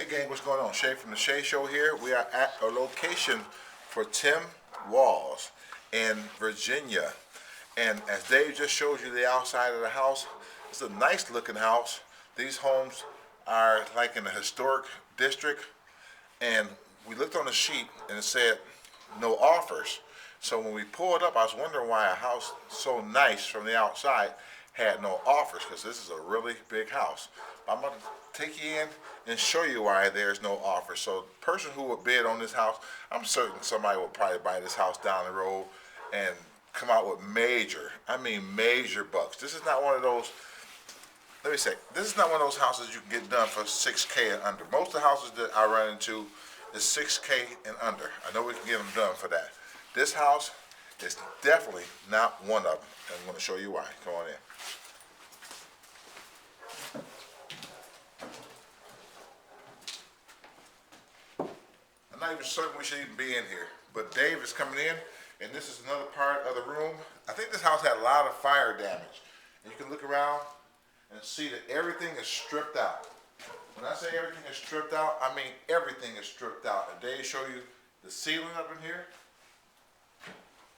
gang, what's going on? Shea from the Shea Show here. We are at a location for Tim Walls in Virginia. And as Dave just showed you the outside of the house, it's a nice looking house. These homes are like in a historic district. And we looked on the sheet and it said no offers. So when we pulled up, I was wondering why a house so nice from the outside had no offers, because this is a really big house. I'm going to take you in and show you why there's no offer. So the person who would bid on this house, I'm certain somebody will probably buy this house down the road and come out with major bucks. This is not one of those, let me say, this is not one of those houses you can get done for $6K and under. Most of the houses that I run into is $6K and under. I know we can get them done for that. This house is definitely not one of them. And I'm going to show you why. Come on in. I'm not even certain we should even be in here, but Dave is coming in, and this is another part of the room. I think this house had a lot of fire damage. And you can look around and see that everything is stripped out. When I say everything is stripped out, I mean everything is stripped out. And Dave show you the ceiling up in here.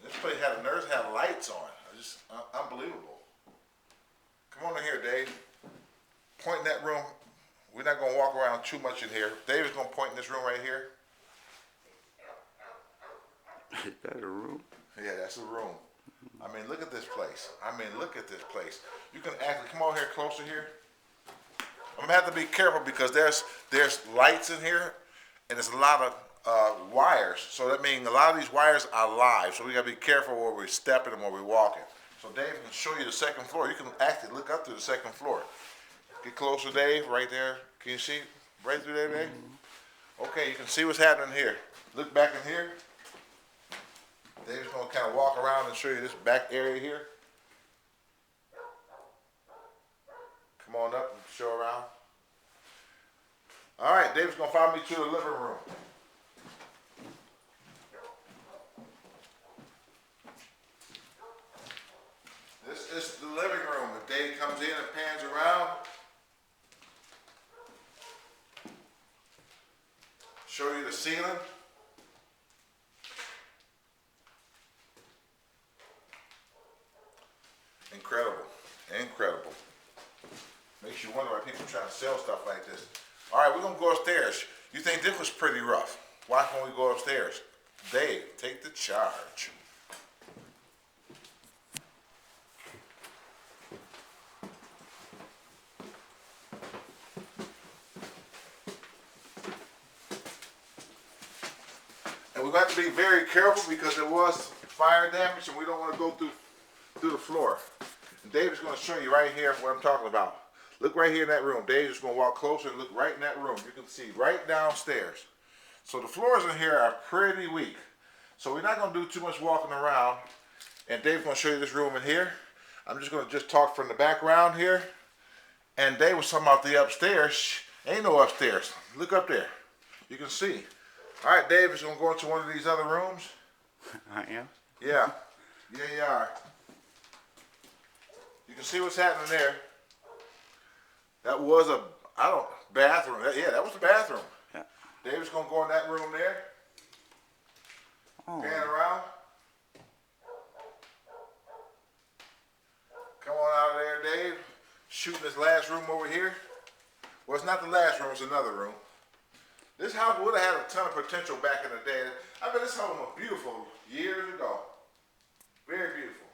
This place had a nurse had lights on. Just unbelievable. Come on in here, Dave. Point in that room. We're not going to walk around too much in here. Dave is going to point in this room right here. Is that a room? Yeah, that's a room. I mean, look at this place. Look at this place. You can actually come over here closer here. I'm gonna have to be careful because there's lights in here, and there's a lot of wires. So that means a lot of these wires are live. So we gotta be careful where we're stepping and where we're walking. So Dave can show you the second floor. You can actually look up to the second floor. Get closer, Dave. Right there. Can you see right through there, Dave? Okay, you can see what's happening here. Look back in here. Dave's going to kind of walk around and show you this back area here. Come on up and show around. All right, Dave's going to follow me to the living room. This is the living room. If Dave comes in and pans around, show you the ceiling. Incredible. Makes you wonder why people are trying to sell stuff like this. All right, we're going to go upstairs. You think this was pretty rough. Why can't we go upstairs? Dave, take the charge. And we're going to have to be very careful because there was fire damage and we don't want to go through the floor. And Dave is going to show you right here what I'm talking about. Look right here in that room. Dave's just going to walk closer and look right in that room. You can see right downstairs. So the floors in here are pretty weak. So we're not going to do too much walking around. And Dave's going to show you this room in here. I'm just going to talk from the background here. And Dave was talking about the upstairs. Ain't no upstairs. Look up there. You can see. All right, Dave is going to go into one of these other rooms. I am? Yeah. Yeah, you are. You can see what's happening there. That was a, bathroom. Yeah, that was the bathroom. Yeah. Dave's going to go in that room there. Oh. Pan around. Come on out of there, Dave. Shooting this last room over here. Well, it's not the last room, it's another room. This house would have had a ton of potential back in the day. I bet this home was beautiful years ago. Very beautiful.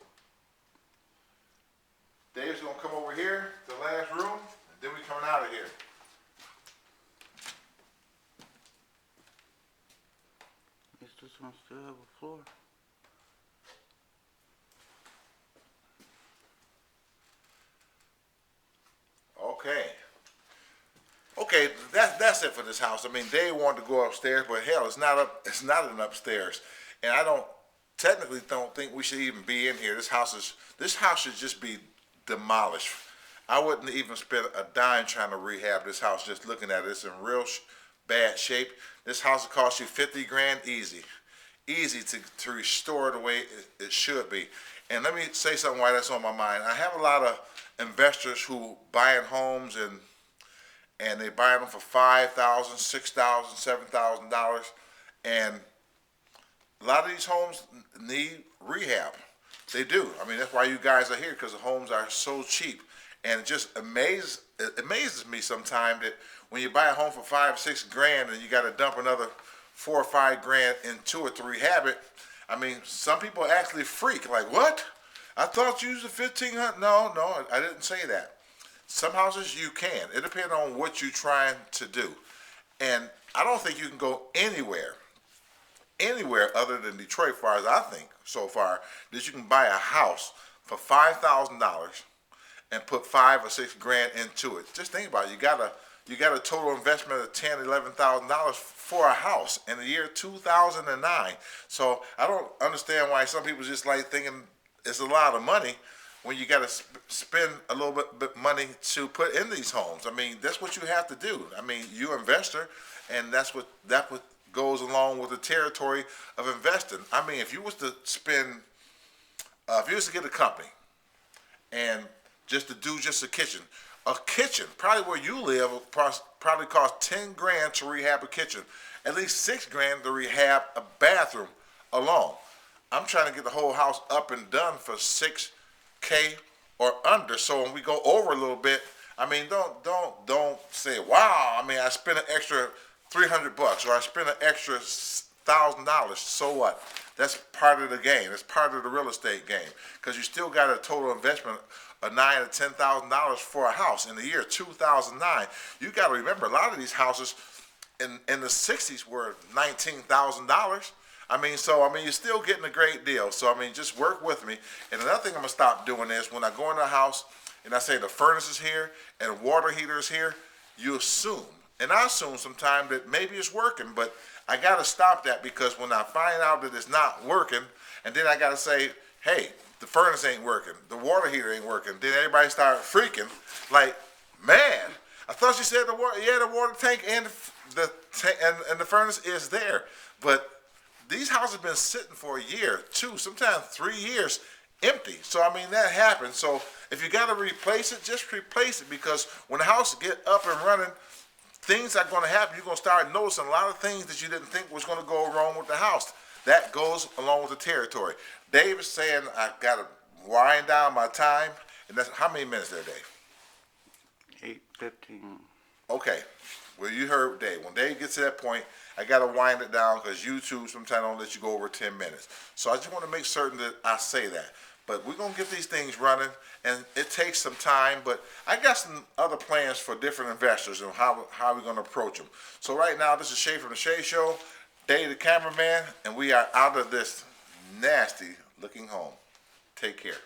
Dave's going to come over here to the last room, and then we're coming out of here. Is this one still have a floor? Okay, that's it for this house. I mean, Dave wanted to go upstairs, but hell, it's not an upstairs. And I technically don't think we should even be in here. This house should just be demolished. I wouldn't even spend a dime trying to rehab this house. Just looking at it, it's in real bad shape. This house will cost you 50 grand easy to restore the way it should be. And let me say something while that's on my mind. I have a lot of investors who buying homes and they buy them for $5,000, $6,000, $7,000, and a lot of these homes need rehab. They do. I mean, that's why you guys are here, because the homes are so cheap. And it amazes me sometimes that when you buy a home for 5 or 6 grand and you got to dump another 4 or 5 grand into it to rehab it. I mean, some people actually freak. Like, what? I thought you used a 1,500. No, I didn't say that. Some houses you can. It depends on what you're trying to do. And I don't think you can go anywhere other than Detroit, as far as I think so far, that you can buy a house for $5,000 and put 5 or 6 grand into it. Just think about it. You got a total investment of $10,000, $11,000 for a house in the year 2009. So I don't understand why some people just like thinking it's a lot of money when you got to spend a little bit money to put in these homes. I mean, that's what you have to do. I mean, you're an investor, and that's what goes along with the territory of investing. I mean, if you was to get a company and just to do just a kitchen, probably where you live, will probably cost 10 grand to rehab a kitchen, at least 6 grand to rehab a bathroom alone. I'm trying to get the whole house up and done for $6K or under. So when we go over a little bit, I mean, don't say, wow. I mean, I spent an extra $300 or I spent an extra $1,000. So what? That's part of the game. It's part of the real estate game, because you still got a total investment of $9,000 to $10,000 for a house in the year 2009. You got to remember, a lot of these houses in the 60s were $19,000. I mean, you're still getting a great deal. So, I mean, just work with me. And another thing I'm going to stop doing is when I go in the house and I say the furnace is here and the water heater is here, you assume. And I assume sometimes that maybe it's working, but I got to stop that, because when I find out that it's not working, and then I got to say, hey, the furnace ain't working, the water heater ain't working, then everybody start freaking. Like, man, I thought you said the water tank and the furnace is there. But these houses have been sitting for a year, 2, sometimes 3 years empty. So, I mean, that happens. So if you got to replace it, just replace it, because when the house get up and running, things are going to happen. You're going to start noticing a lot of things that you didn't think was going to go wrong with the house. That goes along with the territory. Dave is saying I got to wind down my time. And that's how many minutes there, Dave? 8:15. Okay. Well, you heard Dave. When Dave gets to that point, I got to wind it down, because YouTube sometimes don't let you go over 10 minutes. So I just want to make certain that I say that. But we're going to get these things running, and it takes some time. But I got some other plans for different investors and how we're going to approach them. So right now, this is Shea from the Shea Show, Dave the cameraman, and we are out of this nasty looking home. Take care.